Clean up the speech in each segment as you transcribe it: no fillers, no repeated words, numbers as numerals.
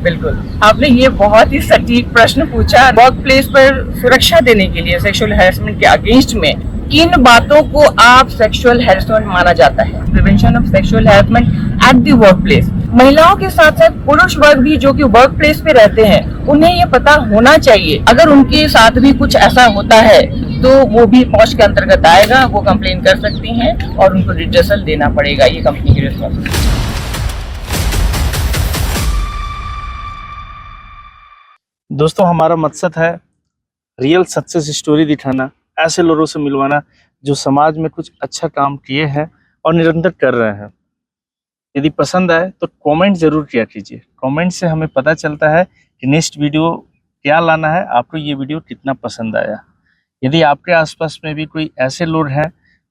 बिल्कुल, आपने ये बहुत ही सटीक प्रश्न पूछा। वर्क प्लेस पर सुरक्षा देने के लिए सेक्सुअल हैरेसमेंट के अगेंस्ट में किन बातों को आप सेक्सुअल हैरेसमेंट माना जाता है? Prevention of sexual harassment at the work place. महिलाओं के साथ साथ पुरुष वर्ग भी जो कि वर्क प्लेस पे रहते हैं, उन्हें ये पता होना चाहिए। अगर उनके साथ भी कुछ ऐसा होता है तो वो भी पॉश के अंतर्गत आएगा, वो कंप्लेन कर सकती हैं और उनको रिड्रेसल देना पड़ेगा। ये कंपनी की रिस्पॉन्सिबिलिटी। दोस्तों, हमारा मकसद है रियल सक्सेस स्टोरी दिखाना, ऐसे लोगों से मिलवाना जो समाज में कुछ अच्छा काम किए हैं और निरंतर कर रहे हैं। यदि पसंद आए तो कमेंट जरूर किया कीजिए। कमेंट से हमें पता चलता है कि नेक्स्ट वीडियो क्या लाना है, आपको ये वीडियो कितना पसंद आया। यदि आपके आसपास में भी कोई ऐसे लोग हैं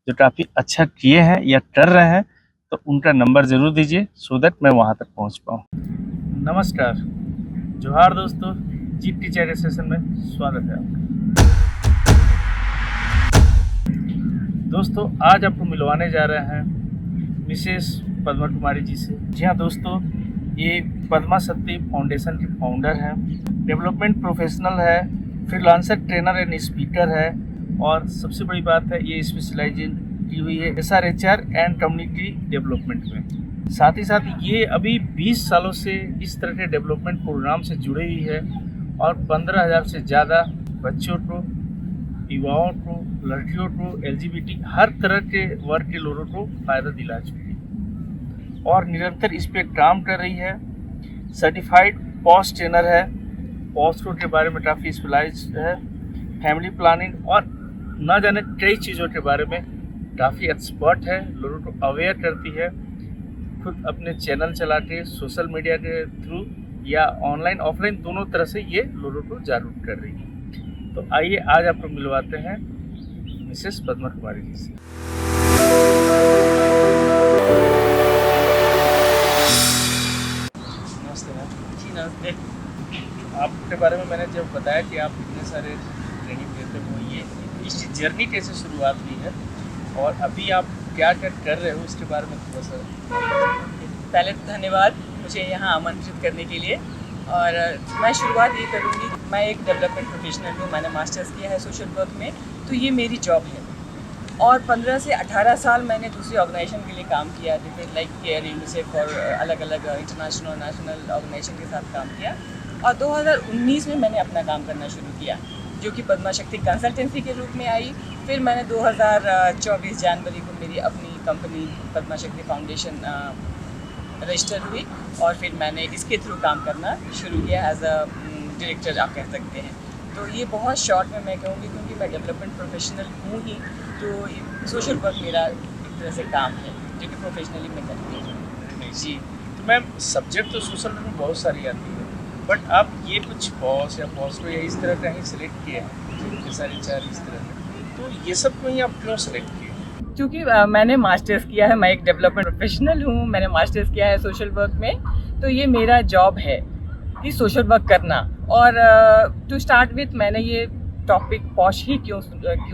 जो काफ़ी अच्छा किए हैं या कर रहे हैं तो उनका नंबर ज़रूर दीजिए सो दैट मैं वहाँ तक पहुँच पाऊँ। नमस्कार, जोहार दोस्तों, जीप टीचर सेशन में स्वागत है आपका। दोस्तों, आज आपको मिलवाने जा रहे हैं मिसेस पद्मा कुमारी जी से। जी हाँ दोस्तों, ये पद्मा शक्ति फाउंडेशन के फाउंडर हैं, डेवलपमेंट प्रोफेशनल है, फ्रीलांसर ट्रेनर एंड स्पीकर है और सबसे बड़ी बात है ये स्पेशलाइजेशन की हुई है SRHR एंड कम्युनिटी डेवलपमेंट में। साथ ही साथ ये अभी 20 सालों से इस तरह के डेवलपमेंट प्रोग्राम से जुड़ी हुई है और 15,000 से ज़्यादा बच्चों को, युवाओं को, लड़कियों को, LGBT हर तरह के वर्ग के लोगों को फ़ायदा दिला चुकी है और निरंतर इस पे काम कर रही है। सर्टिफाइड पॉश ट्रेनर है, पॉश के बारे में काफ़ी स्पेशलाइज्ड है, फैमिली प्लानिंग और न जाने कई चीज़ों के बारे में काफ़ी एक्सपर्ट है, लोगों को अवेयर करती है। खुद अपने चैनल चला के सोशल मीडिया के थ्रू या ऑनलाइन ऑफलाइन दोनों तरह से ये लोगों को जागरूक कर रही है। तो आइए आज आपको मिलवाते हैं मिसेस पद्मा कुमारी जी से। नमस्ते मैम। जी नमस्ते। आपके बारे में मैंने जब बताया कि आप इतने सारे ट्रेनिंग देते हो, ये इस जर्नी कैसे शुरुआत हुई है और अभी आप क्या क्या कर रहे हो इसके बारे में थोड़ा सा। पहले तो धन्यवाद मुझे यहाँ आमंत्रित करने के लिए। और मैं शुरुआत ये करूँगी, मैं एक डेवलपमेंट प्रोफेशनल हूँ, मैंने मास्टर्स किया है सोशल वर्क में, तो ये मेरी जॉब है। और 15 से 18 साल मैंने दूसरी ऑर्गेनाइजेशन के लिए काम किया, डिफरेंट लाइक केयर, यूनिसेफ और अलग अलग इंटरनेशनल और नेशनल ऑर्गेनाइजेशन के साथ काम किया। और 2019 में मैंने अपना काम करना शुरू किया जो कि पद्मा शक्ति कंसल्टेंसी के रूप में आई। फिर मैंने 2024 जनवरी को मेरी अपनी कंपनी पद्मा शक्ति फाउंडेशन रजिस्टर हुई और फिर मैंने इसके थ्रू काम करना शुरू किया एज अ डायरेक्टर आप कह सकते हैं। तो ये बहुत शॉर्ट में मैं कहूँगी क्योंकि मैं डेवलपमेंट प्रोफेशनल हूँ ही, तो सोशल वर्क मेरा एक तरह से काम है जो कि प्रोफेशनली मैं करती हूँ। जी, तो मैम सब्जेक्ट तो सोशल वर्क में बहुत सारी आती है, बट आप ये कुछ पॉस या पॉस को या इस तरह का ही सिलेक्ट किए हैं, ये सारे चार इस तरह के, तो ये सब को ही आप क्यों सिलेक्ट किए? क्योंकि मैंने मास्टर्स किया है, मैं एक डेवलपमेंट प्रोफेशनल हूँ, मैंने मास्टर्स किया है सोशल वर्क में, तो ये मेरा जॉब है कि सोशल वर्क करना। और टू स्टार्ट विथ मैंने ये टॉपिक पॉश ही क्यों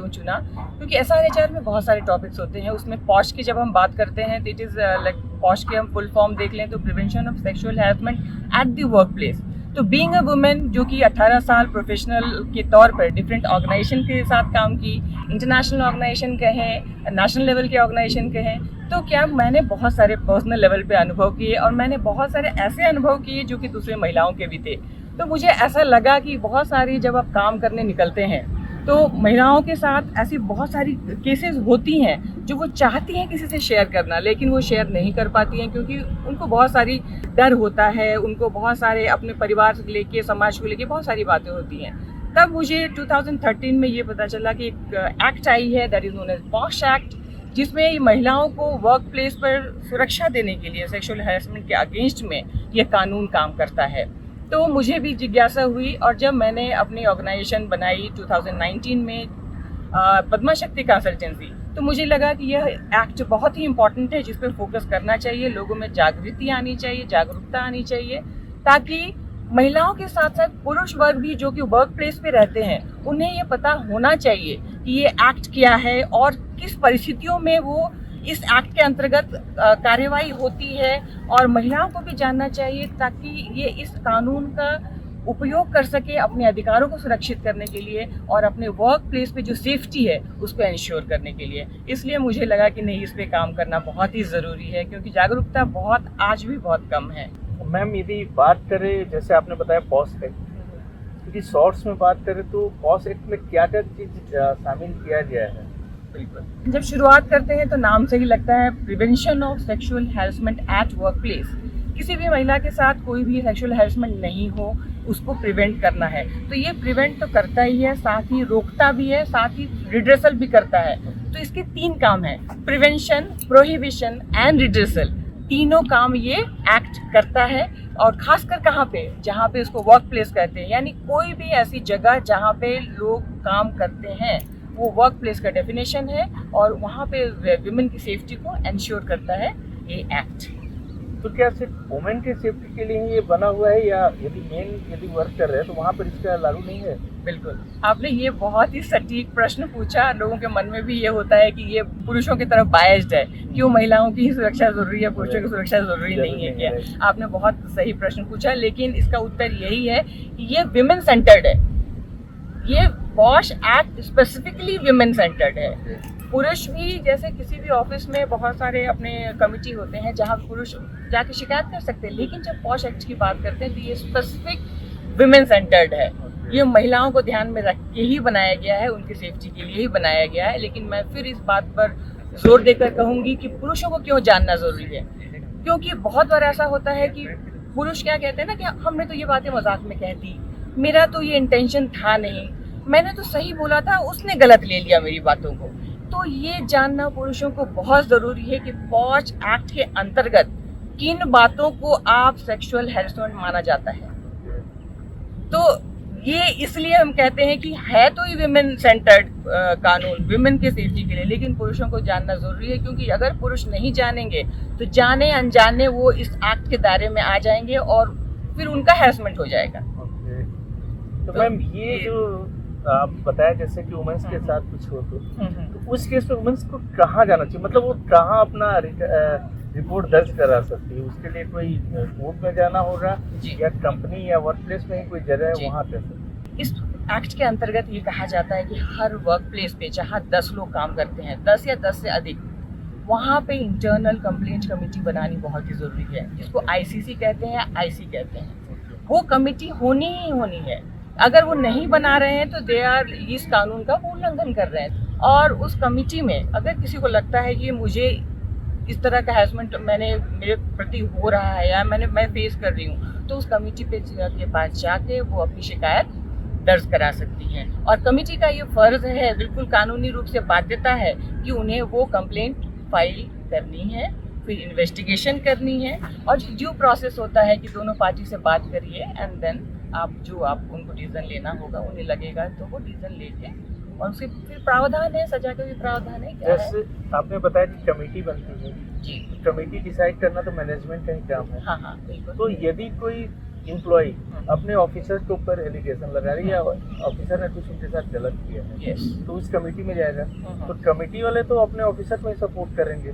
चुना, क्योंकि SRHR में बहुत सारे टॉपिक्स होते हैं, उसमें पॉश की जब हम बात करते हैं तो इट इज़ लाइक पॉश के हम फुल फॉर्म देख लें तो prevention of sexual harassment at the work place. तो बीइंग अ वुमेन जो कि 18 साल प्रोफेशनल के तौर पर डिफरेंट ऑर्गेनाइजेशन के साथ काम की, इंटरनेशनल ऑर्गेनाइजेशन कहें, नेशनल लेवल के ऑर्गेनाइजेशन कहें, तो क्या मैंने बहुत सारे पर्सनल लेवल पे अनुभव किए और मैंने बहुत सारे ऐसे अनुभव किए जो कि दूसरे महिलाओं के भी थे। तो मुझे ऐसा लगा कि बहुत सारी जब आप काम करने निकलते हैं तो महिलाओं के साथ ऐसी बहुत सारी केसेस होती हैं जो वो चाहती हैं किसी से शेयर करना, लेकिन वो शेयर नहीं कर पाती हैं क्योंकि उनको बहुत सारी डर होता है, उनको बहुत सारे अपने परिवार से लेके, समाज को लेके बहुत सारी बातें होती हैं। तब मुझे 2013 में ये पता चला कि एक एक्ट आई है that is known as POSH act, जिसमें महिलाओं को वर्क प्लेस पर सुरक्षा देने के लिए सेक्सुअल हैरेसमेंट के अगेंस्ट में ये कानून काम करता है। तो मुझे भी जिज्ञासा हुई और जब मैंने अपनी ऑर्गेनाइजेशन बनाई 2019 में पद्मा शक्ति कंसल्टेंसी, तो मुझे लगा कि यह एक्ट बहुत ही इम्पॉर्टेंट है जिस पर फोकस करना चाहिए, लोगों में जागृति आनी चाहिए, जागरूकता आनी चाहिए, ताकि महिलाओं के साथ साथ पुरुष वर्ग भी जो कि वर्क प्लेस पे रहते हैं उन्हें ये पता होना चाहिए कि ये एक्ट क्या है और किस परिस्थितियों में वो इस एक्ट के अंतर्गत कार्यवाही होती है और महिलाओं को भी जानना चाहिए ताकि ये इस कानून का उपयोग कर सके अपने अधिकारों को सुरक्षित करने के लिए और अपने वर्क प्लेस पे जो सेफ्टी है उसको इंश्योर करने के लिए। इसलिए मुझे लगा कि नहीं, इस पे काम करना बहुत ही ज़रूरी है क्योंकि जागरूकता आज भी बहुत कम है। मैम यदि बात करें, जैसे आपने बताया पॉस एक्ट, यदि शॉर्ट्स में बात करें तो पॉस एक्ट में क्या क्या चीज़ शामिल किया गया है? बिल्कुल, जब शुरुआत करते हैं तो नाम से ही लगता है prevention of sexual harassment at work place. किसी भी महिला के साथ कोई भी सेक्सुअल हैरेसमेंट नहीं हो, उसको प्रिवेंट करना है। तो ये प्रिवेंट तो करता ही है, साथ ही रोकता भी है, साथ ही रिड्रेसल भी करता है। तो इसके 3 काम हैं, प्रिवेंशन, प्रोहिबिशन एंड रिड्रेसल। तीनों काम ये एक्ट करता है और खासकर कहाँ पे, जहाँ पे उसको वर्क प्लेस कहते हैं, यानी कोई भी ऐसी जगह जहाँ पे लोग काम करते हैं वो वर्क प्लेस का डेफिनेशन है और वहाँ पे विमेन की सेफ्टी को इंश्योर करता है ये एक्ट। तो क्या सिर्फ वुमेन की सेफ्टी के लिए ही ये बना हुआ है या यदि वर्क कर रहे हैं तो वहाँ पर इसका लागू नहीं है? बिल्कुल, आपने ये बहुत ही सटीक प्रश्न पूछा। लोगों के मन में भी ये होता है कि ये पुरुषों की तरफ बायस्ड है, क्यों महिलाओं की सुरक्षा जरूरी है, पुरुषों की सुरक्षा जरूरी नहीं है क्या? आपने बहुत सही प्रश्न पूछा, लेकिन इसका उत्तर यही है कि ये विमेन सेंटर्ड है। ये posh act specifically women centred है। पुरुष भी, जैसे किसी भी ऑफिस में बहुत सारे अपने कमिटी होते हैं जहाँ पुरुष जाके शिकायत कर सकते हैं, लेकिन जब पॉश एक्ट की बात करते हैं तो ये स्पेसिफिक विमेन सेंटर्ड है। ये महिलाओं को ध्यान में रख के ही बनाया गया है, उनकी सेफ्टी के लिए ही बनाया गया है। लेकिन मैं फिर इस बात पर जोर देकर कहूँगी कि पुरुषों को क्यों जानना जरूरी है, क्योंकि बहुत बार ऐसा होता है कि पुरुष क्या कहते हैं ना कि हमने तो ये बातें मजाक में कह दी, मेरा तो ये इंटेंशन था नहीं, मैंने तो सही बोला था, उसने गलत ले लिया मेरी बातों को। तो ये जानना पुरुषों को बहुत ज़रूरी है कि पॉश एक्ट के अंतर्गत किन बातों को आप सेक्सुअल हैरेसमेंट माना जाता है। तो ये इसलिए हम कहते हैं कि है तो ये विमेन सेंटर्ड कानून विमेन के सेफ्टी के लिए, लेकिन पुरुषों को जानना ज़रूरी है, क्योंकि अगर पुरुष नहीं जानेंगे तो जाने अनजाने वो इस एक्ट के दायरे में आ जाएंगे और फिर उनका हैरेसमेंट हो जाएगा। तो मैम ये जो आप बताया जैसे कि वुमेन्स के साथ कुछ हो तो उस केस में वुमेन्स को कहाँ जाना चाहिए, मतलब वो कहाँ अपना रिपोर्ट दर्ज करा सकती है? उसके लिए कोई कोर्ट में जाना होगा या कंपनी या वर्क प्लेस में ही कोई जगह है वहाँ पे? इस एक्ट के अंतर्गत ये कहा जाता है कि हर वर्क प्लेस पे जहाँ 10 लोग काम करते हैं, 10 या 10 से अधिक, वहाँ पे इंटरनल कंप्लेंट कमेटी बनानी बहुत ही ज़रूरी है, जिसको ICC कहते हैं, IC कहते हैं। वो कमेटी होनी ही होनी है। अगर वो नहीं बना रहे हैं तो दे आर इस कानून का उल्लंघन कर रहे हैं। और उस कमेटी में अगर किसी को लगता है कि मुझे इस तरह का हैरेसमेंट मेरे प्रति हो रहा है या मैं फेस कर रही हूँ, तो उस कमेटी के पास जाके वो अपनी शिकायत दर्ज करा सकती हैं। और कमेटी का ये फर्ज है, बिल्कुल कानूनी रूप से बाध्यता है कि उन्हें वो कंप्लेंट फाइल करनी है, फिर इन्वेस्टिगेशन करनी है और ड्यू प्रोसेस होता है कि दोनों पार्टी से बात करिए एंड देन आप उनको डिसीजन लेना होगा, उन्हें लगेगा तो वो डिसीजन लेके, और उसके फिर प्रावधान है, सजा का भी प्रावधान है। जैसे आपने बताया कि कमेटी बनती है जी, कमेटी डिसाइड करना तो मैनेजमेंट का ही काम है। हाँ बिल्कुल। तो यदि कोई एम्प्लॉय अपने ऑफिसर के ऊपर एलिगेशन लगा रही है या ऑफिसर ने कुछ उनके साथ गलत किया है, तो उस कमेटी में जाएगा, तो कमेटी वाले तो अपने ऑफिसर को ही सपोर्ट करेंगे।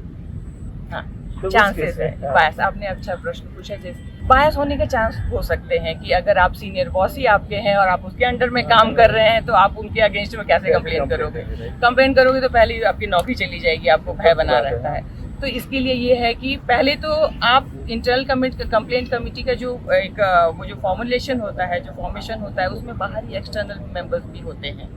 हाँ, तो चांसेस है बायस। आपने अच्छा प्रश्न पूछा, जैसे बायस होने के चांस हो सकते हैं कि अगर आप सीनियर बॉस ही आपके हैं और आप उसके अंडर में काम कर रहे हैं तो आप उनके अगेंस्ट में कैसे कंप्लेन करोगे? कंप्लेन करोगे तो पहले आपकी नौकरी चली जाएगी, आपको भय बना रहता है। तो इसके लिए ये है कि पहले तो आप इंटरनल कंप्लेंट कमेटी का जो वो जो फॉर्मुलेशन होता है, जो फॉर्मेशन होता है, उसमें बाहरी एक्सटर्नल मेंबर्स भी होते हैं।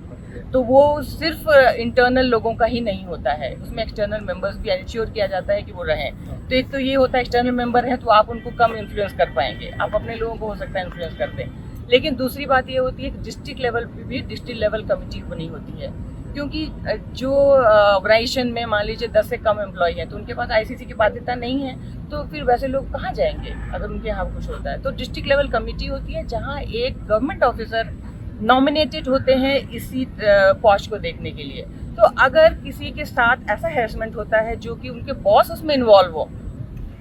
तो वो सिर्फ इंटरनल लोगों का ही नहीं होता है, उसमें एक्सटर्नल मेंबर्स भी इंश्योर किया जाता है कि वो रहें। तो एक तो ये होता है एक्सटर्नल मेंबर हैं तो आप उनको कम इन्फ्लुएंस कर पाएंगे, आप अपने लोगों को हो सकता है इन्फ्लुएंस करते हैं। लेकिन दूसरी बात ये होती है कि डिस्ट्रिक्ट लेवल पे भी डिस्ट्रिक्ट लेवल कमेटी बनी होती है, क्योंकि जो ऑर्गेनाइजेशन में मान लीजिए 10 से कम एम्प्लॉय हैं तो उनके पास ICC की बाध्यता नहीं है, तो फिर वैसे लोग कहाँ जाएंगे अगर उनके यहाँ कुछ होता है। तो डिस्ट्रिक्ट लेवल कमेटी होती है जहाँ एक गवर्नमेंट ऑफिसर नॉमिनेटेड होते हैं इसी पॉश को देखने के लिए। तो अगर किसी के साथ ऐसा हैरेसमेंट होता है जो कि उनके बॉस उसमें इन्वॉल्व हो,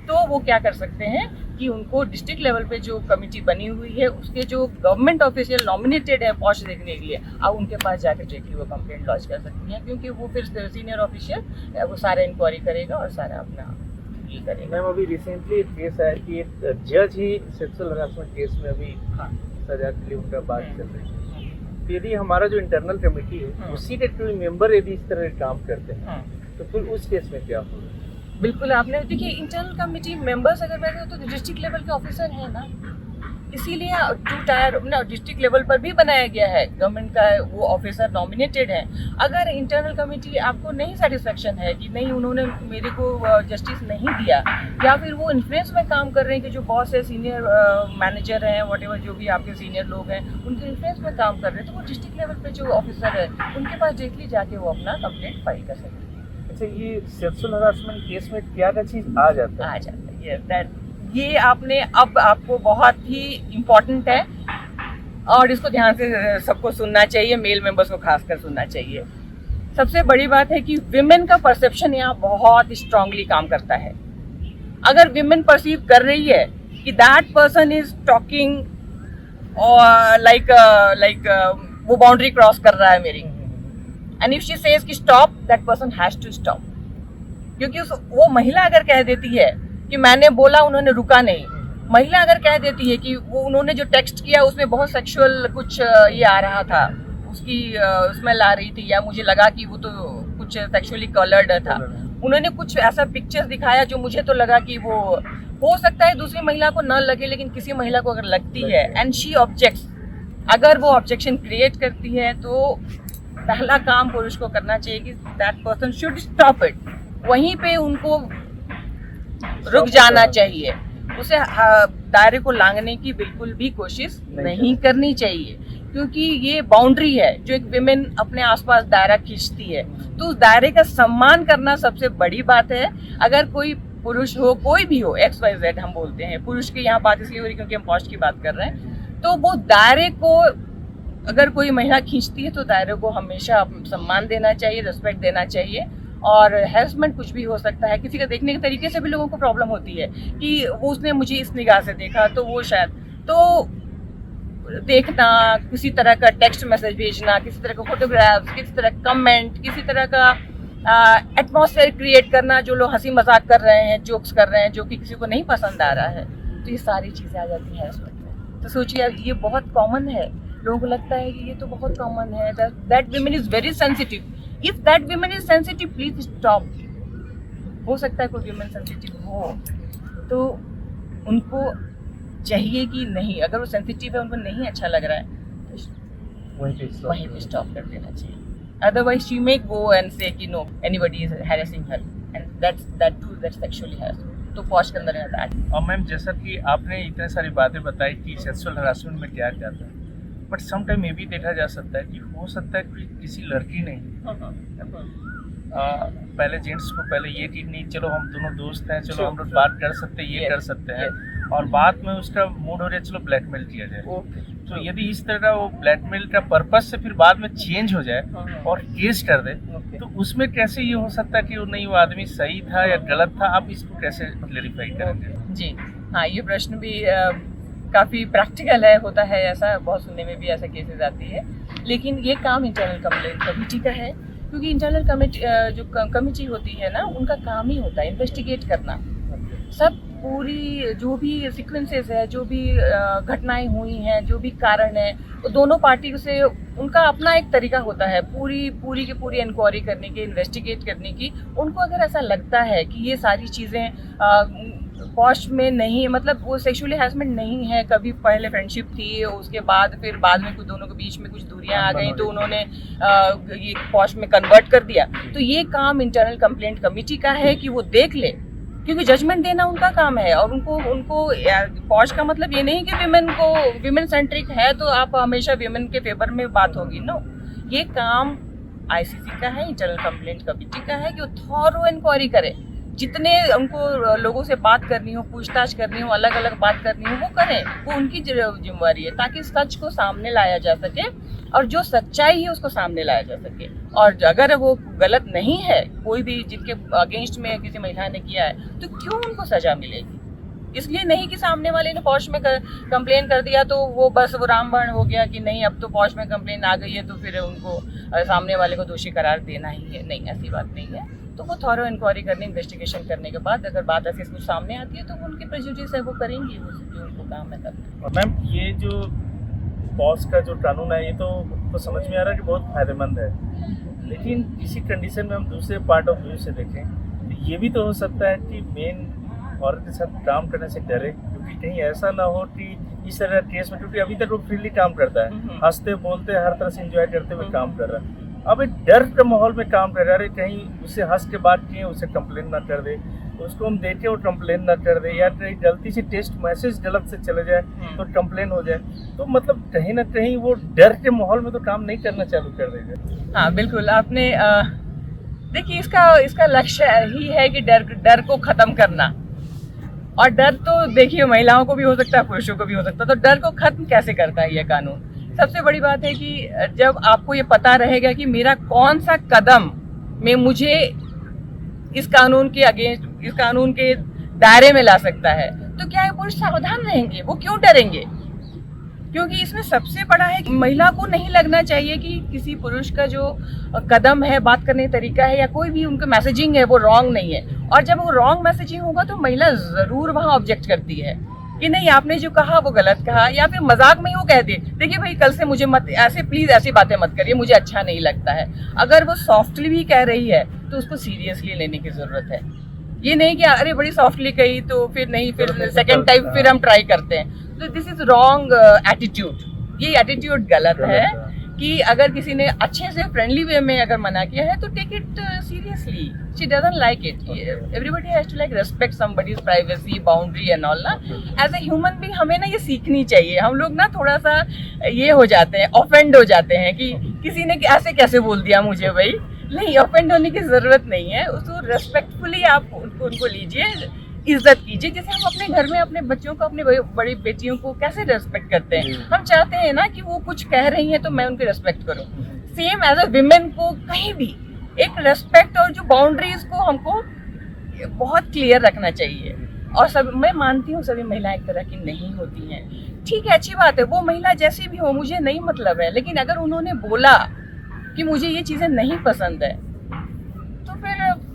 तो वो क्या कर सकते हैं, कि उनको डिस्ट्रिक्ट लेवल पे जो कमेटी बनी हुई है उसके जो गवर्नमेंट ऑफिशियल नॉमिनेटेड है पॉस्ट देखने के लिए, अब उनके पास जाकर डायरेक्टली वो कंप्लेंट लॉन्च कर सकती हैं, क्योंकि वो फिर सीनियर ऑफिशियल वो सारा इंक्वायरी करेगा और सारा अपना ये करेगा। मैम अभी रिसेंटली एक केस आया कि एक जज ही सेक्सुअल हरासमेंट केस में अभी सजा के लिए उनका बात चल रही है। तो यदि हमारा जो इंटरनल कमेटी है उसी के कोई मेंबर यदि इस तरह काम करते हैं तो फिर उस केस में क्या होगा? बिल्कुल, आपने देखिए इंटरनल कमेटी मेंबर्स अगर बैठे हो तो डिस्ट्रिक्ट लेवल के ऑफिसर हैं ना, इसीलिए 2 टायर ना डिस्ट्रिक्ट लेवल पर भी बनाया गया है, गवर्नमेंट का वो ऑफिसर नॉमिनेटेड है। अगर इंटरनल कमेटी आपको नहीं सेटिस्फेक्शन है कि नहीं उन्होंने मेरे को जस्टिस नहीं दिया, या फिर वो इन्फ्लुएंस में काम कर रहे हैं कि जो बॉस है, सीनियर मैनेजर हैं, व्हाटएवर जो भी आपके सीनियर लोग हैं उनके इन्फ्लुएंस में काम कर रहे हैं, तो वो डिस्ट्रिक्ट लेवल पे जो ऑफिसर है उनके पास डायरेक्टली जाके वो अपना कंप्लेंट फाइल कर सकते हैं। अच्छा, ये सेक्सुअल हरासमेंट केस में क्या क्या चीज आ जाता है? आ जाता है ये आपने अब आपको बहुत ही इम्पोर्टेंट है और इसको ध्यान से सबको सुनना चाहिए, मेल मेंबर्स को खासकर सुनना चाहिए। सबसे बड़ी बात है कि विमेन का परसेप्शन यहाँ बहुत स्ट्रांगली काम करता है। अगर विमेन परसीव कर रही है कि दैट पर्सन इज टॉकिंग और लाइक वो बाउंड्री क्रॉस कर रहा है मेरी, एंड इफ शी सेज कि stop, that person has to stop. क्योंकि वो महिला अगर कह देती है कि मैंने बोला उन्होंने रुका नहीं, महिला अगर कह देती है कि वो उन्होंने जो टेक्स्ट किया उसमें बहुत सेक्सुअल कुछ ये आ रहा था, उसकी स्मेल आ रही थी, या मुझे लगा कि वो तो कुछ सेक्सुअली कलर्ड था, उन्होंने कुछ ऐसा पिक्चर्स दिखाया जो मुझे तो लगा कि वो हो सकता है दूसरी महिला को न लगे, लेकिन किसी महिला को अगर लगती है एंड शी ऑब्जेक्ट्स, अगर वो ऑब्जेक्शन क्रिएट करती है तो पहला काम पुरुष को करना चाहिए कि that person should stop it. वहीं पे उनको रुक जाना चाहिए, उसे दायरे को लांघने की बिल्कुल भी कोशिश नहीं करनी चाहिए, क्योंकि ये बाउंड्री है जो एक विमेन अपने आसपास दायरा खींचती है, तो उस दायरे का सम्मान करना सबसे बड़ी बात है। अगर कोई पुरुष हो, कोई भी हो, XYZ हम बोलते हैं, पुरुष की यहाँ बात इसलिए हो रही क्योंकि हम पॉस्ट की बात कर रहे हैं, तो वो दायरे को अगर कोई महिला खींचती है तो दायरे को हमेशा सम्मान देना चाहिए, रिस्पेक्ट देना चाहिए। और हैरेसमेंट कुछ भी हो सकता है, किसी का देखने के तरीके से भी लोगों को प्रॉब्लम होती है कि वो उसने मुझे इस निगाह से देखा तो वो शायद, तो देखना, किसी तरह का टेक्स्ट मैसेज भेजना, किसी तरह का फोटोग्राफ्स, किसी तरह का कमेंट, किसी तरह का एटमॉस्फेयर क्रिएट करना, जो लोग हंसी मजाक कर रहे हैं, जोक्स कर रहे हैं जो कि किसी को नहीं पसंद आ रहा है, तो ये सारी चीज़ें आ जाती हैं हैरेसमेंट में। तो सोचिए ये बहुत कॉमन है, लोगों को लगता है कि ये तो बहुत कॉमन है, that women is very sensitive. If that women is sensitive, please stop. हो सकता है कोई विमेन सेंसिटिव हो, तो उनको चाहिए कि नहीं, अगर वो सेंसिटिव है, उनको नहीं अच्छा लग रहा है, तो वहीं पे स्टॉप कर देना चाहिए। Otherwise she may go and say कि no, anybody is harassing her, and that's sexually harassment, तो पॉज के अंदर है दैट। और मैम, जैसा कि आपने इतने सारी बातें बताई कि सेक्सुअल हरासमेंट में क्या क्या था, बट सम टाइम ये भी देखा जा सकता है कि हो सकता है कि किसी लड़की ने पहले जेंट्स को पहले ये चीज नहीं, चलो हम दोनों दोस्त हैं, चलो हम लोग बात कर सकते हैं, ये कर सकते हैं, और बाद में उसका मूड हो रहा है चलो ब्लैकमेल किया जाए। तो यदि इस तरह का वो ब्लैकमेल का पर्पस से फिर बाद में चेंज हो जाए और केस कर दे, तो उसमें कैसे ये हो सकता है कि वो नहीं, वो आदमी सही था या गलत था, आप इसको कैसे क्लेरिफाई करेंगे? जी हाँ, ये प्रश्न भी काफ़ी प्रैक्टिकल है, होता है ऐसा, बहुत सुनने में भी ऐसा केसेस आती है, लेकिन ये काम इंटरनल कंप्लेंट कमेटी का है, क्योंकि इंटरनल कमेटी जो कमेटी होती है ना, उनका काम ही होता है इन्वेस्टिगेट करना। सब पूरी जो भी सीक्वेंसेस है, जो भी घटनाएं हुई हैं, जो भी कारण है, तो दोनों पार्टी से उनका अपना एक तरीका होता है पूरी की पूरी इंक्वायरी करने की, इन्वेस्टिगेट करने की। उनको अगर ऐसा लगता है कि ये सारी चीज़ें पॉस्ट में नहीं, मतलब वो सेक्सुअली हैरेसमेंट नहीं है, कभी पहले फ्रेंडशिप थी, उसके बाद फिर बाद में कुछ दोनों के बीच में कुछ दूरियां आ गई, तो उन्होंने ये पॉस्ट में कन्वर्ट कर दिया, तो ये काम इंटरनल कंप्लेंट कमेटी का है कि वो देख ले, क्योंकि जजमेंट देना उनका काम है। और उनको पॉस्ट का मतलब ये नहीं कि विमेन सेंट्रिक है तो आप हमेशा विमेन के फेवर में बात होगी, नो, ये काम ICC का है, इंटरनल कंप्लेंट कमेटी का है कि वो थॉरो इंक्वायरी करे, जितने उनको लोगों से बात करनी हो, पूछताछ करनी हो, अलग अलग बात करनी हो, वो करें, वो उनकी जिम्मेवारी है, ताकि सच को सामने लाया जा सके और जो सच्चाई है उसको सामने लाया जा सके। और अगर वो गलत नहीं है, कोई भी जिनके अगेंस्ट में किसी महिला ने किया है, तो क्यों उनको सजा मिलेगी? इसलिए नहीं कि सामने वाले ने पॉश में कंप्लेन कर दिया तो वो बस वो रामबाण हो गया कि नहीं अब तो पॉश में कंप्लेन आ गई है तो फिर उनको सामने वाले को दोषी करार देना ही है। नहीं, ऐसी बात नहीं है। तो वो थॉरो इंक्वायरी करने, इन्वेस्टिगेशन करने के बाद अगर बात ऐसी कुछ सामने आती है तो वो उनकी प्रेजुडिस है, वो करेंगे, वो जो उनको काम है करना। मैम, ये जो पॉश का जो कानून है ये तो समझ में आ रहा है कि बहुत फायदेमंद है, लेकिन इसी कंडीशन में हम दूसरे पार्ट ऑफ व्यू से देखें तो ये भी तो हो सकता है कि मेन औरत के साथ काम करने से डरे, क्योंकि कहीं ऐसा ना हो कि इस तरह केस में, क्योंकि अभी तक वो फ्रीली काम करता है, हंसते बोलते हर तरह से एंजॉय करते हुए काम कर रहा है। अब एक डर के माहौल में काम कर रहा है, कहीं उससे हंस के बात किए उसे कंप्लेन ना कर दे, उसको हम देखे वो कंप्लेन ना कर दे, या कहीं गलती से टेक्स्ट मैसेज गलत से चले जाए तो कंप्लेन हो जाए, तो मतलब कहीं ना कहीं वो डर के माहौल में तो काम नहीं करना चालू कर देगा। हाँ बिल्कुल, आपने देखिए इसका लक्ष्य ही है कि डर को खत्म करना। और डर तो देखिए महिलाओं को भी हो सकता है, पुरुषों को भी हो सकता है, तो डर को खत्म कैसे करता है ये कानून? सबसे बड़ी बात है कि जब आपको ये पता रहेगा कि मेरा कौन सा कदम में मुझे इस कानून के अगेंस्ट, इस कानून के दायरे में ला सकता है, तो क्या पुरुष सावधान रहेंगे? वो क्यों डरेंगे? क्योंकि इसमें सबसे बड़ा है कि महिला को नहीं लगना चाहिए कि किसी पुरुष का जो कदम है, बात करने का तरीका है या कोई भी उनका मैसेजिंग है वो रॉन्ग नहीं है। और जब वो रॉन्ग मैसेजिंग होगा तो महिला जरूर वहाँ ऑब्जेक्ट करती है कि नहीं आपने जो कहा वो गलत कहा, या फिर मजाक में ही वो कह दे देखिए भाई कल से मुझे मत ऐसे, प्लीज ऐसी बातें मत करिए, मुझे अच्छा नहीं लगता है। अगर वो सॉफ्टली भी कह रही है तो उसको सीरियसली लेने की जरूरत है। ये नहीं कि अरे बड़ी सॉफ्टली कही तो फिर नहीं, फिर सेकेंड टाइम फिर हम ट्राई करते हैं, तो दिस इज रॉन्ग एटीट्यूड। ये एटीट्यूड गलत है कि अगर किसी ने अच्छे से फ्रेंडली वे में अगर मना किया है तो take it seriously. She doesn't like it. Everybody has to like respect somebody's privacy, boundary and all ना। एज ए ह्यूमन बीइंग हमें ना ये सीखनी चाहिए। हम लोग ना थोड़ा सा ये हो जाते हैं, ऑफेंड हो जाते हैं कि किसी ने ऐसे कैसे बोल दिया मुझे। भाई नहीं, ऑफेंड होने की जरूरत नहीं है। उसको रेस्पेक्टफुली आप उनको लीजिए, इज्जत कीजिए, जैसे हम अपने घर में अपने बच्चों को, अपने बड़ी बेटियों को कैसे रेस्पेक्ट करते हैं। हम चाहते हैं ना कि वो कुछ कह रही हैं तो मैं उनकी रेस्पेक्ट करूं। सेम एज अ विमेन को कहीं भी एक रेस्पेक्ट और जो बाउंड्रीज को हमको बहुत क्लियर रखना चाहिए। और सब, मैं मानती हूँ सभी महिलाएं एक तरह की नहीं होती हैं, ठीक है, अच्छी बात है, वो महिला जैसी भी हो मुझे नहीं मतलब है, लेकिन अगर उन्होंने बोला कि मुझे ये चीजें नहीं पसंद है तो फिर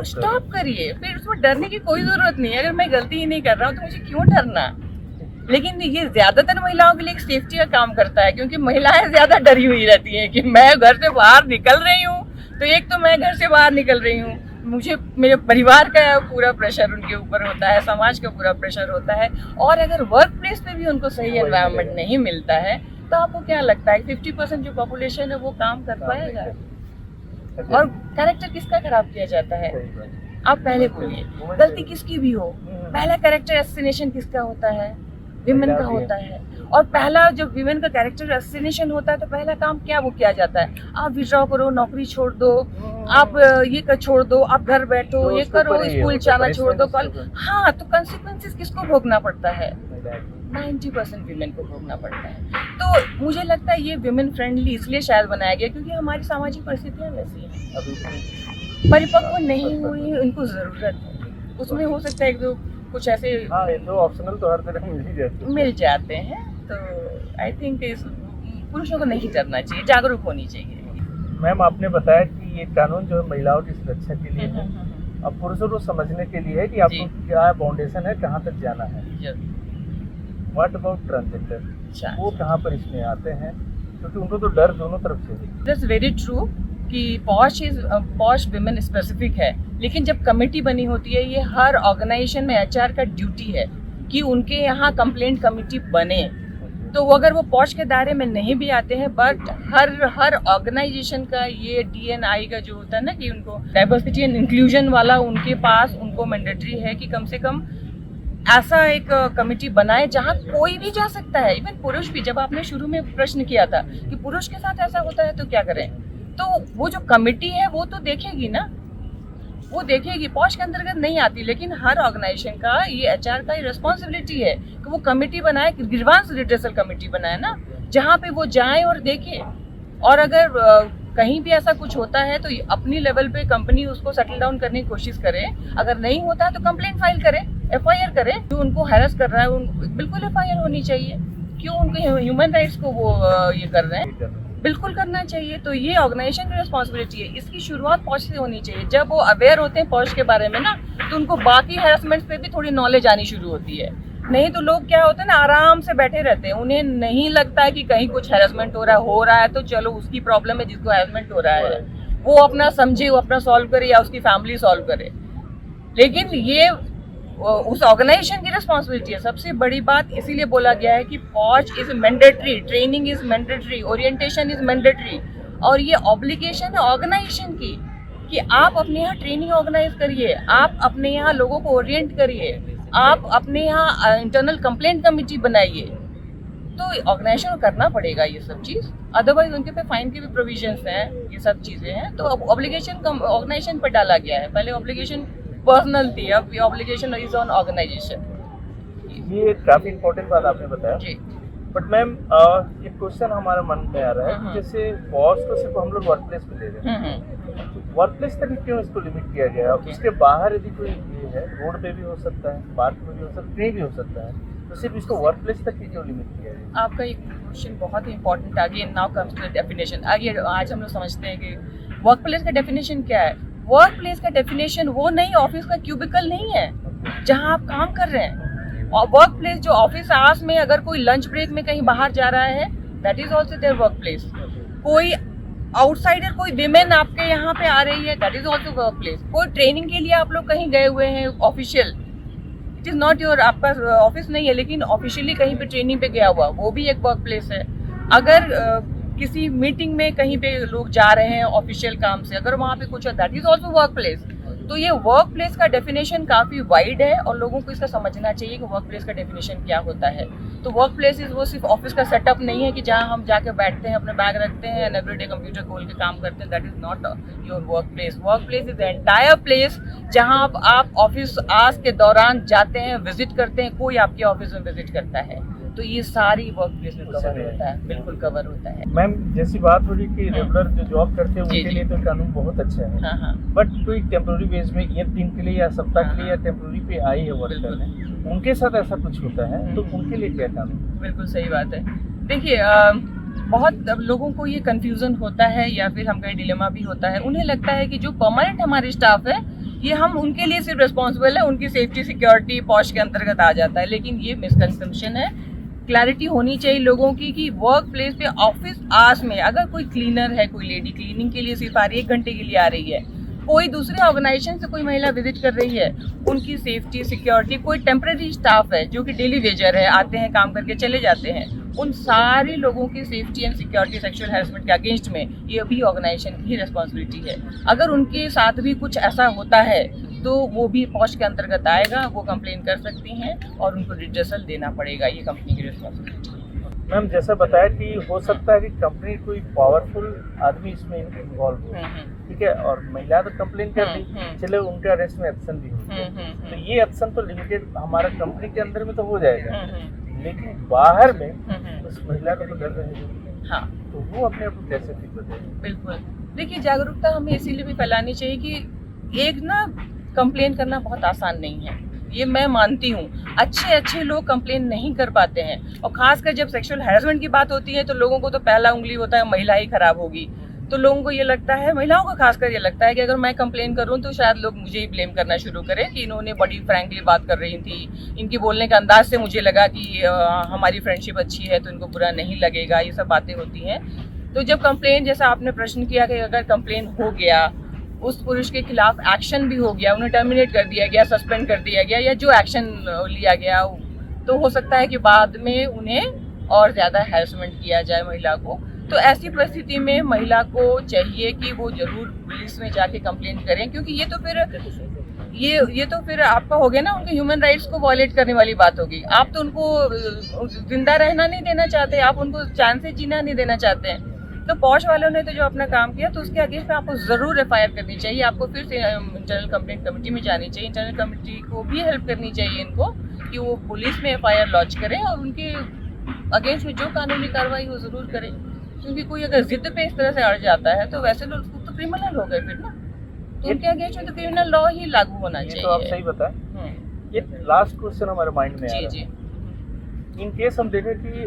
स्टॉप करिए। फिर उसमें डरने की कोई जरूरत नहीं है। अगर मैं गलती ही नहीं कर रहा हूँ तो मुझे क्यों डरना? लेकिन ये ज्यादातर महिलाओं के लिए एक सेफ्टी का काम करता है, क्योंकि महिलाएं ज्यादा डरी हुई रहती हैं कि मैं घर से बाहर निकल रही हूँ तो एक तो मैं घर से बाहर निकल रही हूँ, मुझे मेरे परिवार का पूरा प्रेशर उनके ऊपर होता है, समाज का पूरा प्रेशर होता है, और अगर वर्क प्लेस पे भी उनको सही एनवायरनमेंट नहीं मिलता है तो आपको क्या लगता है 50% जो पॉपुलेशन है वो काम कर पाएगा? और कैरेक्टर किसका खराब किया जाता है? आप पहले बोलिए, गलती किसकी भी हो, पहला कैरेक्टर एसेसिनेशन किसका होता है? विमेन का होता है। और पहला जब विमेन का कैरेक्टर एसेसिनेशन होता है तो पहला काम क्या वो किया जाता है? आप विड्रॉ करो, नौकरी छोड़ दो, आप ये छोड़ दो, आप घर बैठो, तो ये करो, स्कूल जाना छोड़ दो, कल। हाँ, तो कंसिक्वेंसेस किसको भोगना पड़ता है? 90% विमेन को भोगना पड़ता है। तो मुझे लगता है ये विमेन फ्रेंडली इसलिए शायद बनाया गया क्योंकि हमारी सामाजिक परिस्थितियाँ वैसी हैं, परिपक्व नहीं हुई, उनको जरूरत है। उसमें हो सकता है एक दो कुछ ऐसे ऑप्शनल तो हर तरह मिल जाते हैं। तो आई थिंक पुरुषों को नहीं करना चाहिए, जागरूक होनी चाहिए। मैम, आपने बताया कि ये कानून जो है महिलाओं की सुरक्षा के लिए है, अब पुरुषों को समझने के लिए है कि आपको क्या फाउंडेशन है, कहाँ तक जाना है। व्हाट अबाउट ट्रांसजेंडर, वो कहाँ पर इसमें आते हैं? क्योंकि उनको तो डर दोनों तरफ से है। दैट्स वेरी ट्रू कि पॉश विमेन स्पेसिफिक है, लेकिन जब कमेटी बनी होती है, ये हर ऑर्गेनाइजेशन में एचआर का ड्यूटी है कि उनके यहाँ कंप्लेंट कमेटी बने। तो अगर वो पॉश के दायरे में नहीं भी आते हैं, बट हर ऑर्गेनाइजेशन का ये DNI का जो होता है ना कि उनको डाइवर्सिटी एंड इंक्लूजन वाला, उनके पास उनको मैंडेटरी है कि कम से कम ऐसा एक कमेटी बनाए जहाँ कोई भी जा सकता है, इवन पुरुष भी। जब आपने शुरू में प्रश्न किया था कि पुरुष के साथ ऐसा होता है तो क्या करें, तो वो जो कमेटी है वो तो देखेगी ना, वो देखेगी, पॉश के अंतर्गत नहीं आती, लेकिन हर ऑर्गेनाइजेशन का ये एचआर का रिस्पॉन्सिबिलिटी है कि वो कमेटी बनाए, ग्रीवांस रिड्रेसल कमेटी बनाए ना, जहाँ पे वो जाए और देखे। और अगर कहीं भी ऐसा कुछ होता है तो अपनी लेवल पे कंपनी उसको सेटल डाउन करने की कोशिश करे, अगर नहीं होता है तो कंप्लेंट फाइल करे। FIR करें। जो उनको हैरेस कर रहा है बिल्कुल FIR होनी चाहिए। क्यों उनके ह्यूमन राइट्स को वो ये कर रहे हैं? बिल्कुल करना चाहिए। तो ये ऑर्गेनाइजेशन की रिस्पॉन्सिबिलिटी है। इसकी शुरुआत पॉश से होनी चाहिए। जब वो अवेयर होते हैं पॉश के बारे में ना, तो उनको बाकी हैरेसमेंट्स पे भी थोड़ी नॉलेज आनी शुरू होती है। नहीं तो लोग क्या होते हैं ना, आराम से बैठे रहते हैं। उन्हें नहीं लगता है कि कहीं कुछ हैरेसमेंट हो रहा है तो चलो उसकी प्रॉब्लम है, जिसको हैरेसमेंट हो रहा है वो अपना समझे, वो अपना सॉल्व करे या उसकी फैमिली सॉल्व करे। लेकिन ये उस ऑर्गेनाइजेशन की रिस्पॉन्सिबिलिटी है। सबसे बड़ी बात इसीलिए बोला गया है कि posh is mandatory, training is mandatory, orientation is mandatory. और ये ऑब्लिगेशन है ऑर्गेनाइजेशन की कि आप अपने यहाँ ट्रेनिंग ऑर्गेनाइज करिए, आप अपने यहाँ लोगों को ओरिएंट करिए, आप अपने यहाँ इंटरनल कंप्लेंट कमेटी बनाइए। तो ऑर्गेनाइजेशन को करना पड़ेगा ये सब चीज़, अदरवाइज उनके पे फाइन की भी प्रोविजंस हैं, ये सब चीज़ें हैं। तो अब ऑब्लिगेशन ऑर्गेनाइजेशन पर डाला गया है। पहले ऑब्लिगेशन पर्सनल थी, अब ये ऑब्लिगेशन इज ऑन ऑर्गेनाइजेशन। ये काफी इम्पोर्टेंट बात आपने बताया जी। बट मैम एक क्वेश्चन हमारे मन में आ रहा है कि जैसे बॉस को सिर्फ हम लोग वर्क प्लेस पे ले रहे हैं, वर्क प्लेस तक क्यों इसको लिमिट किया गया है? उसके बाहर यदि कोई ये है, रोड पे भी हो सकता है, पार्क में भी हो सकता है, कहीं भी हो सकता है, तो सिर्फ इसको वर्क प्लेस तक ही क्यों लिमिट किया गया? आपका एक क्वेश्चन बहुत ही इंपॉर्टेंट आगे नाउ कम्स टू डेफिनेशन। आगे आज हम लोग समझते हैं कि वर्क प्लेस का डेफिनेशन क्या है। वर्क प्लेस का डेफिनेशन वो नहीं, ऑफिस का क्यूबिकल नहीं है जहां आप काम कर रहे हैं। और वर्क प्लेस जो ऑफिस आवर्स में अगर कोई लंच ब्रेक में कहीं बाहर जा रहा है, that is also their work place. कोई आउटसाइडर, कोई विमेन आपके यहाँ पे आ रही है, that is also work place. कोई ट्रेनिंग के लिए आप लोग कहीं गए हुए हैं official, it is not your, आपका ऑफिस नहीं है लेकिन ऑफिशियली कहीं पे ट्रेनिंग पे गया हुआ, वो भी एक वर्क प्लेस है। अगर किसी मीटिंग में कहीं पे लोग जा रहे हैं ऑफिशियल काम से, अगर वहाँ पे कुछ है, that is also work place. तो ये वर्क प्लेस का डेफिनेशन काफ़ी वाइड है और लोगों को इसका समझना चाहिए कि वर्क प्लेस का डेफिनेशन क्या होता है। तो वर्क प्लेस इज वो सिर्फ ऑफिस का सेटअप नहीं है कि जहाँ हम जाके बैठते हैं, अपने बैग रखते हैं एंड एवरीडे कंप्यूटर खोल के काम करते हैं, that is not your work place. Work place is the entire place जहाँ आप ऑफिस आवर्स के दौरान जाते हैं, विजिट करते हैं, कोई आपके ऑफिस में विजिट करता है, तो ये सारी वर्क प्लेस में कवर होता है, बिल्कुल कवर होता है। मैम जैसी बात हो रही कि रेगुलर जो जॉब करते हैं जी, उनके जी। लिए तो कानून बहुत अच्छा है, हाँ हाँ बट कोई टेम्पोररी बेस में एक दिन के लिए या सप्ताह के लिए या टेम्पोररी पे आई है वर्क बिल्कुल। करने, उनके साथ ऐसा कुछ होता है तो उनके लिए क्या कानून? बिल्कुल सही बात है। देखिए बहुत अब लोगों को ये कंफ्यूजन होता है या फिर हम कहीं डिलेमा भी होता है। उन्हें लगता है कि जो परमानेंट हमारी स्टाफ है ये हम उनके लिए सिर्फ रिस्पॉन्सिबल है, उनकी सेफ्टी सिक्योरिटी पॉश के अंतर्गत आ जाता है, लेकिन ये मिसकंसेप्शन है। क्लैरिटी होनी चाहिए लोगों की कि वर्क प्लेस पे ऑफिस आवर्स में अगर कोई क्लीनर है, कोई लेडी क्लीनिंग के लिए सिर्फ 1 घंटे के लिए आ रही है, कोई दूसरे ऑर्गेनाइजेशन से कोई महिला विजिट कर रही है, उनकी सेफ्टी सिक्योरिटी, कोई टेम्परेरी स्टाफ है जो कि डेली वेजर है, आते हैं काम करके चले जाते हैं, उन सारे लोगों की safety and security sexual harassment के अगेंस्ट में ये भी ऑर्गेनाइजेशन की रिस्पॉन्सिबिलिटी है। अगर उनके साथ भी कुछ ऐसा होता है तो वो भी पॉश के अंतर्गत आएगा, वो कंप्लेन कर सकती हैं और उनको रिड्रेसल देना पड़ेगा, ये कंपनी की रिस्पॉन्सिबिलिटी है। मैम जैसा बताया कि हो सकता है कि कंपनी कोई पावरफुल आदमी इसमें इन्वॉल्व हो, ठीक है, और महिला तो कंप्लेन कर दी, चलो उनके अरेस्ट में एक्शन भी हो, तो ये एक्शन तो लिमिटेड हमारा कंपनी के अंदर में तो हो जाएगा, लेकिन बाहर में उस महिला को तो डर रहेगा। हाँ, तो वो अपने आप को कैसे ठीक बताएगी? बिल्कुल। देखिए जागरूकता हमें इसीलिए भी फैलानी चाहिए कि एक ना कंप्लेन करना बहुत आसान नहीं है, ये मैं मानती हूँ। अच्छे लोग कंप्लेन नहीं कर पाते हैं और खासकर जब सेक्सुअल हैरेसमेंट की बात होती है तो लोगों को तो पहला उंगली होता है महिला ही खराब होगी। तो लोगों को ये लगता है, महिलाओं को खासकर ये लगता है कि अगर मैं कंप्लेन करूं तो शायद लोग मुझे ही ब्लेम करना शुरू करें कि इन्होंने बड़ी फ्रैंकली बात कर रही थी, इनकी बोलने का अंदाज से मुझे लगा कि हमारी फ्रेंडशिप अच्छी है तो इनको बुरा नहीं लगेगा, ये सब बातें होती हैं। तो जब कंप्लेन, जैसा आपने प्रश्न किया कि अगर कंप्लेन हो गया, उस पुरुष के खिलाफ एक्शन भी हो गया, उन्हें टर्मिनेट कर दिया गया, सस्पेंड कर दिया गया या जो एक्शन लिया गया, तो हो सकता है कि बाद में उन्हें और ज़्यादा हैरेसमेंट किया जाए महिला को। तो ऐसी परिस्थिति में महिला को चाहिए कि वो जरूर पुलिस में जाके कंप्लेंट करें, क्योंकि ये तो फिर आपका हो गया ना, उनके ह्यूमन राइट्स को वायलेट करने वाली बात होगी। आप तो उनको जिंदा रहना नहीं देना चाहते, आप उनको चैन से जीना नहीं देना चाहते हैं। तो पॉश वालों ने तो जो अपना काम किया, तो उसके अगेंस्ट में आपको ज़रूर FIR करनी चाहिए, आपको फिर से इंटरनल कंप्लेंट कमेटी में जानी चाहिए, इंटरनल कमेटी को भी हेल्प करनी चाहिए इनको कि वो पुलिस में FIR लॉन्च करें और उनके अगेंस्ट में जो कानूनी कार्रवाई वो ज़रूर करें। क्योंकि कोई अगर जिद पे इस तरह से अड़ जाता है तो वैसे लोग तो क्रिमिनल हो गए फिर ना, तो उनके अगेंस्ट में तो क्रिमिनल लॉ ही लागू होना चाहिए। तो आप सही बताएं, एक लास्ट क्वेश्चन हमारे माइंड में आ जी रहा जी है। इन केस हम देखें कि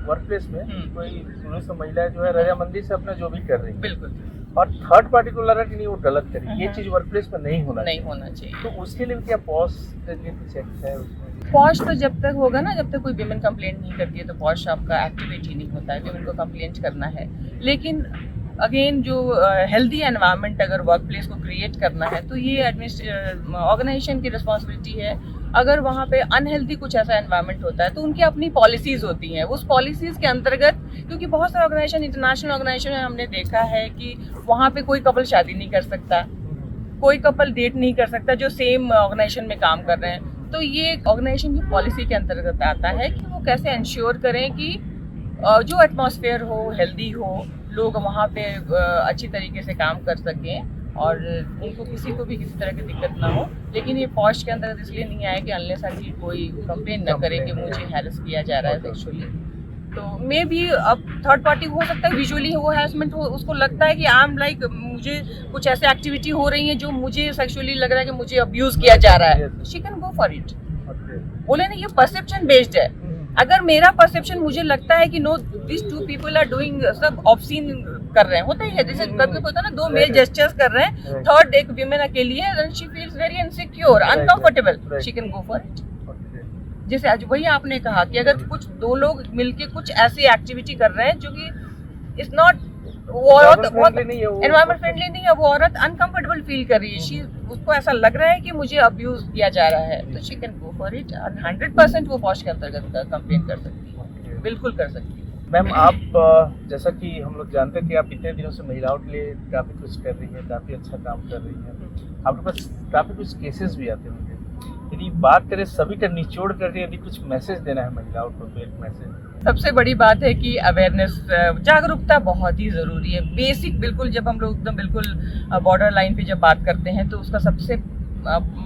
वर्क प्लेस में कोई पुरुष महिला जो है रजामंदी से अपना जो भी कर रही है बिल्कुल और थर्ड पार्टी को लगा कि नहीं वो गलत करी, ये चीज वर्क प्लेस में नहीं होना नहीं चाहिए। होना चाहिए। तो उसके लिए क्या पॉज चेक है उसमें? पॉश तो जब तक होगा ना, जब तक कोई विमेन कंप्लेंट नहीं करती है तो पॉश आपका एक्टिवेट ही नहीं होता है, विमेन को कंप्लेंट करना है। लेकिन अगेन जो हेल्दी एनवायरनमेंट अगर वर्क प्लेस को क्रिएट करना है तो ये ऑर्गेनाइजेशन की रिस्पॉन्सिबिलिटी है। अगर वहाँ पे अनहेल्दी कुछ ऐसा एनवायरनमेंट होता है तो उनकी अपनी पॉलिसीज होती हैं, उस पॉलिसीज के अंतर्गत, क्योंकि बहुत सारे ऑर्गेनाइजेशन, इंटरनेशनल ऑर्गेनाइजेशन में हमने देखा है कि वहाँ पे कोई कपल शादी नहीं कर सकता, कोई कपल डेट नहीं कर सकता जो सेम ऑर्गेनाइजेशन में काम कर रहे हैं। तो ये ऑर्गेनाइजेशन की पॉलिसी के अंतर्गत आता है कि वो कैसे इंश्योर करें कि जो एटमॉस्फेयर हो हेल्दी हो, लोग वहाँ पे अच्छी तरीके से काम कर सकें और उनको किसी को भी किसी तरह की दिक्कत ना हो। लेकिन ये पॉश के अंतर्गत इसलिए नहीं आया कि अनलेस अनटिल कोई कंप्लेन न करे कि मुझे हैरेस किया जा रहा है सेक्सुअली। तो मे भी अब थर्ड पार्टी हो सकता है विजुअली वो हैरेसमेंट हो, उसको लगता है कि आई एम लाइक मुझे कुछ ऐसे एक्टिविटी हो रही है जो मुझे सेक्सुअली लग रहा है कि मुझे अब्यूज किया जा रहा है, she can go for it. बोले ना, ये परसेप्शन बेस्ड है। अगर मेरा परसेप्शन मुझे लगता है कि no this two people are doing सब ऑब्सीन कर रहे हैं, होता ही है, जैसे कभी होता है ना, दो मेल जेस्चर्स कर रहे हैं, थर्ड एक विमेन अकेली है, then she feels very insecure, uncomfortable, she can go for it. जैसे आज वही आपने कहा कि अगर कुछ दो लोग मिलके कुछ ऐसी एक्टिविटी कर रहे हैं जो कि इट्स नॉट, वो औरत एनवायरमेंट फ्रेंडली नहीं है, वो औरत अनकंफर्टेबल फील कर रही है, उसको ऐसा लग रहा है कि मुझे अब्यूज किया जा रहा है, तो she can go for it. 100% वो पॉश के अंतर्गत कंप्लेन कर सकती है, बिल्कुल कर सकती है। मैम, आप जैसा कि हम लोग जानते हैं कि आप इतने दिनों से महिलाओं के लिए काफ़ी कुछ कर रही हैं, काफ़ी अच्छा काम कर रही हैं, आपके पास काफ़ी कुछ केसेस भी आते होंगे। यदि बात करें सभी का निचोड़ करके, यदि कुछ मैसेज देना है महिलाओं को तो एक मैसेज। सबसे बड़ी बात है कि अवेयरनेस, जागरूकता बहुत ही ज़रूरी है, बेसिक। बिल्कुल जब हम लोग एकदम बिल्कुल बॉर्डर लाइन पे जब बात करते हैं तो उसका सबसे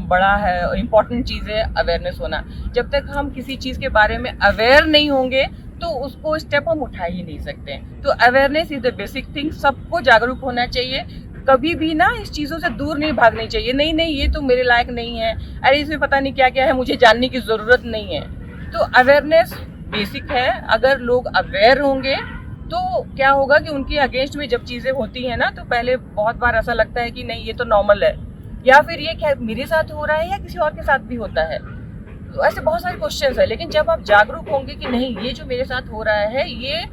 बड़ा है इम्पॉर्टेंट चीज़ है अवेयरनेस होना। जब तक हम किसी चीज़ के बारे में अवेयर नहीं होंगे तो उसको स्टेप हम उठा ही नहीं सकते हैं। तो awareness is the basic thing, सबको जागरूक होना चाहिए। कभी भी ना इस चीज़ों से दूर नहीं भागनी चाहिए, नहीं नहीं ये तो मेरे लायक नहीं है, अरे इसमें पता नहीं क्या क्या है, मुझे जानने की ज़रूरत नहीं है। तो अवेयरनेस बेसिक है। अगर लोग अवेयर होंगे तो क्या होगा कि उनके अगेंस्ट में जब चीज़ें होती हैं ना, तो पहले बहुत बार ऐसा लगता है कि नहीं ये तो नॉर्मल है, या फिर ये क्या मेरे साथ हो रहा है या किसी और के साथ भी होता है। तो ऐसे बहुत सारे क्वेश्चंस है। लेकिन जब आप जागरूक होंगे कि नहीं ये जो मेरे साथ हो रहा है ये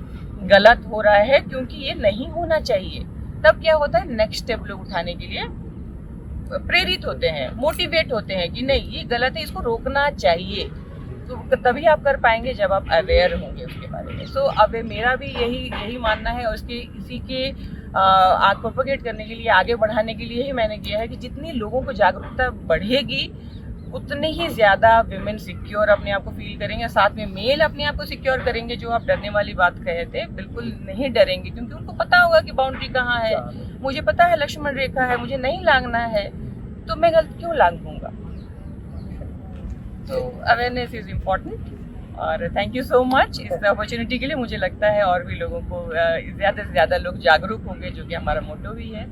गलत हो रहा है, क्योंकि ये नहीं होना चाहिए, तब क्या होता है नेक्स्ट स्टेप लोग उठाने के लिए प्रेरित होते हैं, मोटिवेट होते हैं कि नहीं ये गलत है, इसको रोकना चाहिए। तो तभी आप कर पाएंगे जब आप अवेयर होंगे उसके बारे में। सो अब मेरा भी यही मानना है, और इसी के आग प्रोपोगेट करने के लिए, आगे बढ़ाने के लिए ही मैंने किया है कि जितनी लोगों को जागरूकता बढ़ेगी उतने ही ज़्यादा विमेन सिक्योर अपने आप को फील करेंगे, साथ में मेल अपने आप को सिक्योर करेंगे। जो आप डरने वाली बात कहे थे, बिल्कुल नहीं डरेंगे, क्योंकि उनको पता होगा कि बाउंड्री कहाँ है, मुझे पता है लक्ष्मण रेखा है, मुझे नहीं लांघना है, तो मैं गलत क्यों लांघूंगा। तो अवेयरनेस इज़ इम्पॉर्टेंट, और थैंक यू सो मच इस अपॉर्चुनिटी के लिए। मुझे लगता है और भी लोगों को ज़्यादा से ज़्यादा लोग जागरूक होंगे, जो कि हमारा मोटो भी है।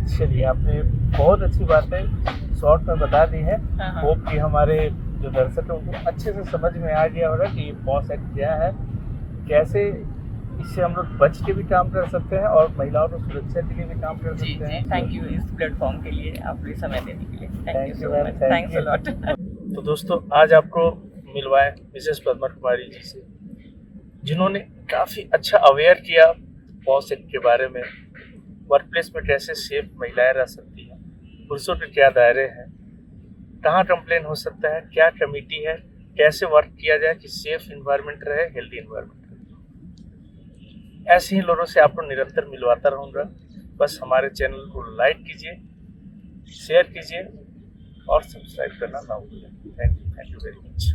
चलिए, आपने बहुत अच्छी बातें शॉर्ट में बता दी है। होप कि हमारे जो दर्शक हैं उनको अच्छे से समझ में आ गया होगा कि पॉस एक्ट क्या है, कैसे इससे हम लोग बच के भी काम कर सकते हैं और महिलाओं को सुरक्षा के लिए भी काम कर सकते हैं। थैंक यू इस प्लेटफॉर्म के लिए, आपको समय देने के लिए thank you so much, Thank thanks a lot. तो दोस्तों, आज आपको मिलवाए मिसेस पद्मा कुमारी जी से, जिन्होंने काफ़ी अच्छा अवेयर किया पॉस एक्ट के बारे में, वर्क प्लेस में कैसे सेफ महिलाएं रह सकती हैं, पुरुषों के क्या दायरे हैं, कहाँ कंप्लेन हो सकता है, क्या कमेटी है, कैसे वर्क किया जाए कि सेफ इन्वायरमेंट रहे, हेल्दी इन्वायरमेंट रहे। ऐसे ही लोगों से आपको निरंतर मिलवाता रहूँगा। बस हमारे चैनल को लाइक कीजिए, शेयर कीजिए और सब्सक्राइब करना ना भूलें। Thank you very much.